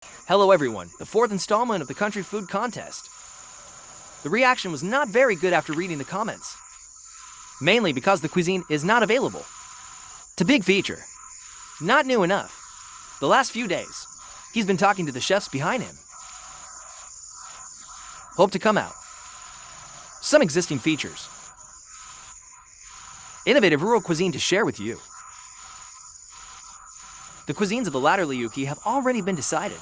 Hello everyone, the fourth installment of the Country Food Contest. The reaction was not very good after reading the comments, mainly because the cuisine is not available. To Big Feature, not new enough. The last few days, he's been talking to the chefs behind him. Hope to come out. Some existing features. Innovative rural cuisine to share with you. The cuisines of the latter Liuki have already been decided.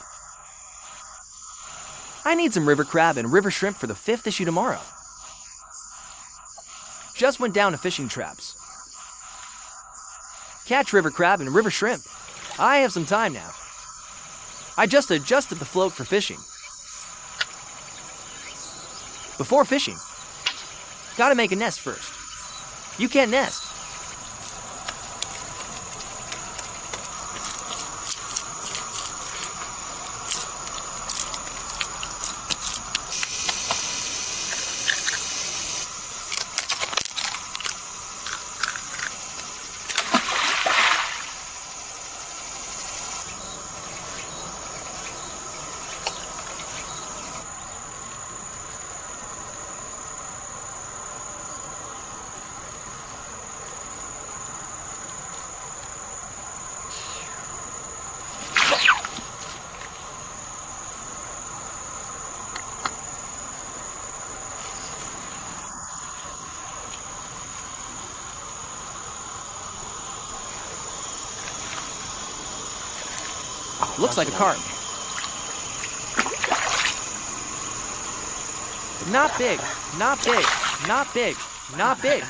I need some river crab and river shrimp for the 5th issue tomorrow. Just went down to fishing traps. Catch river crab and river shrimp. I have some time now. I just adjusted the float for fishing. Before fishing, gotta make a nest first. You can't nest. Looks like a carp. Not big, not big, not big, not big.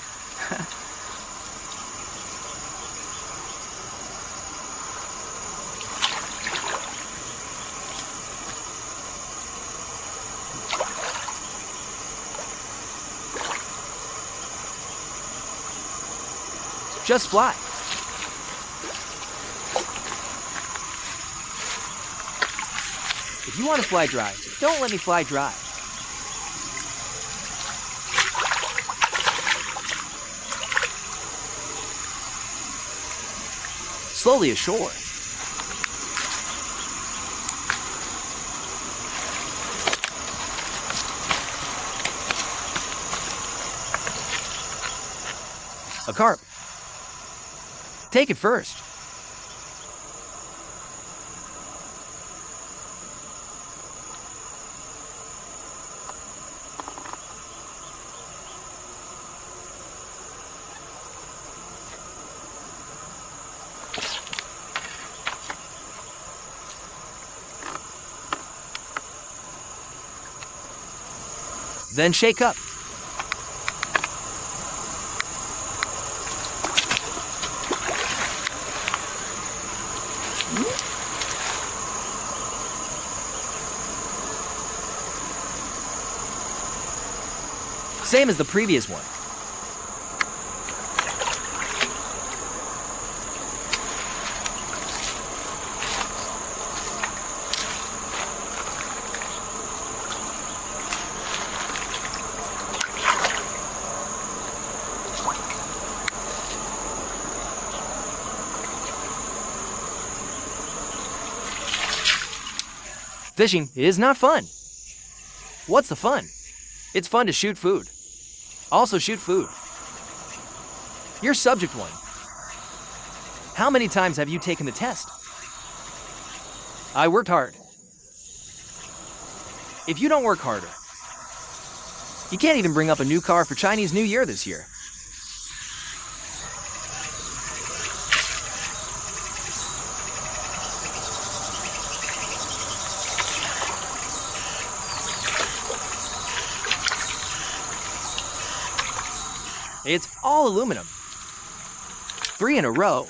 Just fly. If you want to fly dry, don't let me fly dry. Slowly ashore. A carp. Take it first. Then shake up. Same as the previous one. Fishing is not fun. What's the fun? It's fun to shoot food. Also shoot food. You're subject one. How many times have you taken the test? I worked hard. If you don't work harder, you can't even bring up a new car for Chinese New Year this year. It's all aluminum. 3 in a row.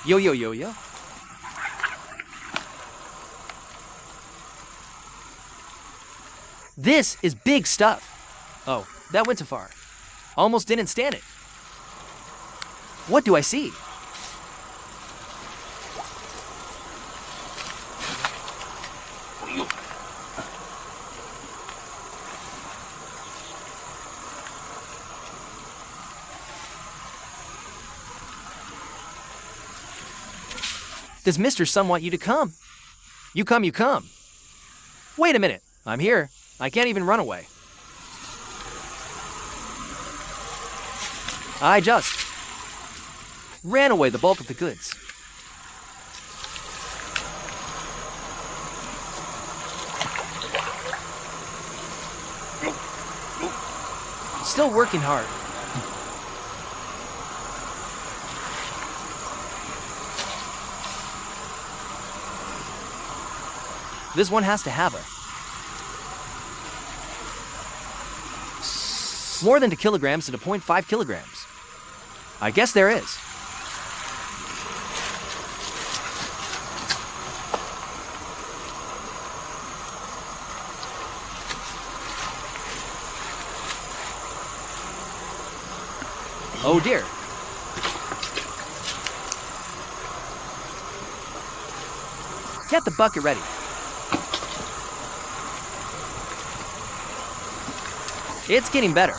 Yo, yo, yo, yo. This is big stuff. Oh, that went too far. Almost didn't stand it. What do I see? Does Mr. Sun want you to come? You come, you come. Wait a minute, I'm here. I can't even run away. I just ran away the bulk of the goods. Still working hard. This one has to have her. More than 2 kilograms to 0.5 kilograms. I guess there is. Oh dear. Get the bucket ready. It's getting better.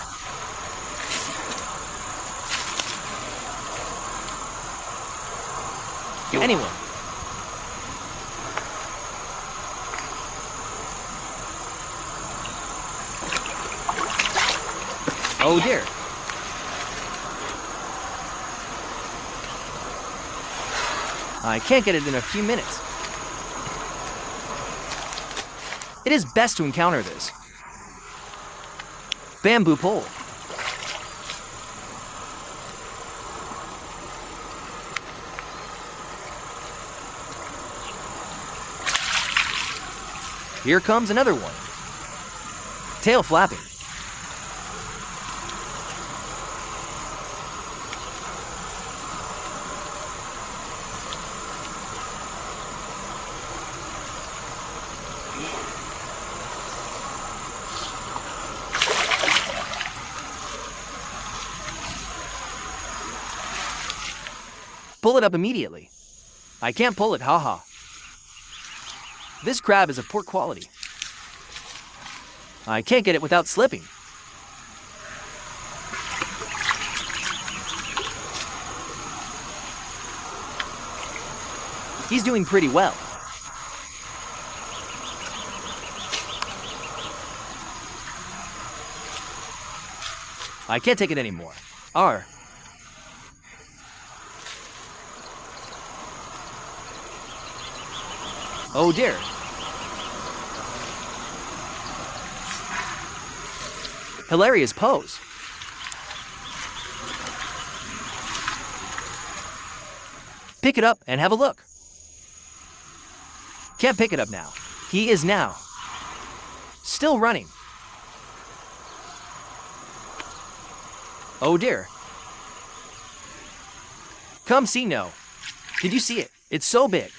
Anyone. Oh dear. I can't get it in a few minutes. It is best to encounter this. Bamboo pole. Here comes another one. Tail flapping. Pull it up immediately. I can't pull it, haha. This crab is of poor quality. I can't get it without slipping. He's doing pretty well. I can't take it anymore. R. Oh dear. Hilarious pose. Pick it up and have a look. Can't pick it up now. He is now still running. Oh dear. Come see no. Did you see it? It's so big.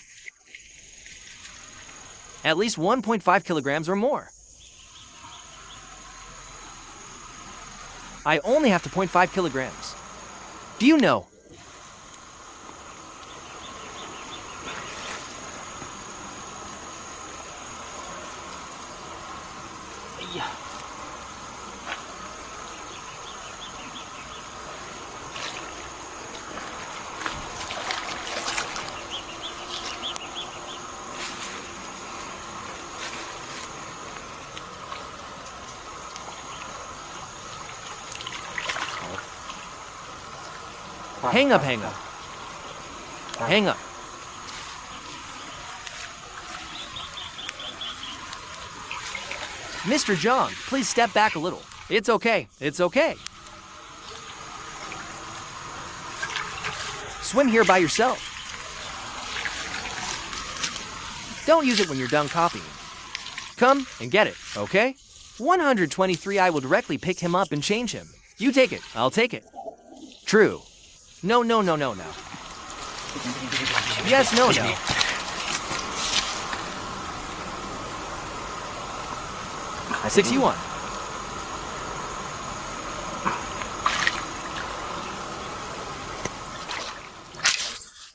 At least 1.5 kilograms or more. I only have to 0.5 kilograms. Do you know? Yeah. Hang up, hang up. Hang up. Mr. John, please step back a little. It's okay, it's okay. Swim here by yourself. Don't use it when you're done copying. Come and get it, okay? 123, I will directly pick him up and change him. You take it, I'll take it. True. No. Yes, no, no. I 6-1.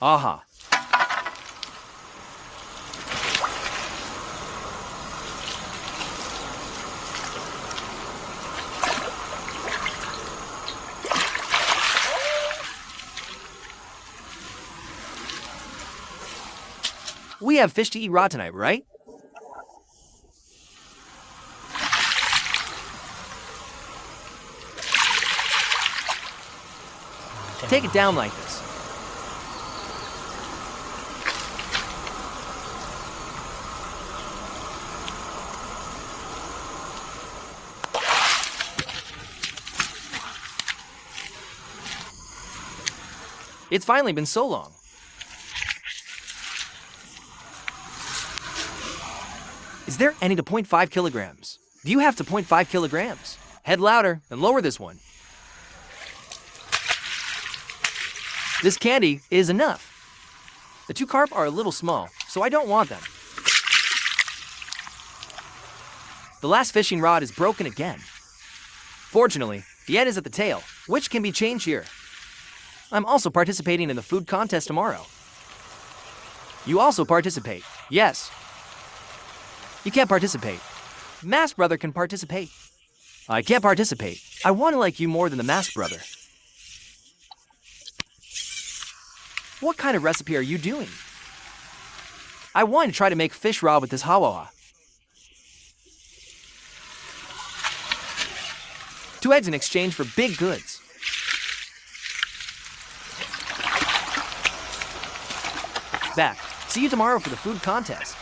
Aha. We have fish to eat raw tonight, right? Take it down like this. It's finally been so long. Is there any to 0.5 kilograms? Do you have to 0.5 kilograms? Head louder and lower this one. This candy is enough. The 2 carp are a little small, so I don't want them. The last fishing rod is broken again. Fortunately, the end is at the tail, which can be changed here. I'm also participating in the food contest tomorrow. You also participate, yes. You can't participate. Masked Brother can participate. I can't participate. I want to like you more than the Masked Brother. What kind of recipe are you doing? I want to try to make fish raw with this hawaha. 2 eggs in exchange for big goods. Back. See you tomorrow for the food contest.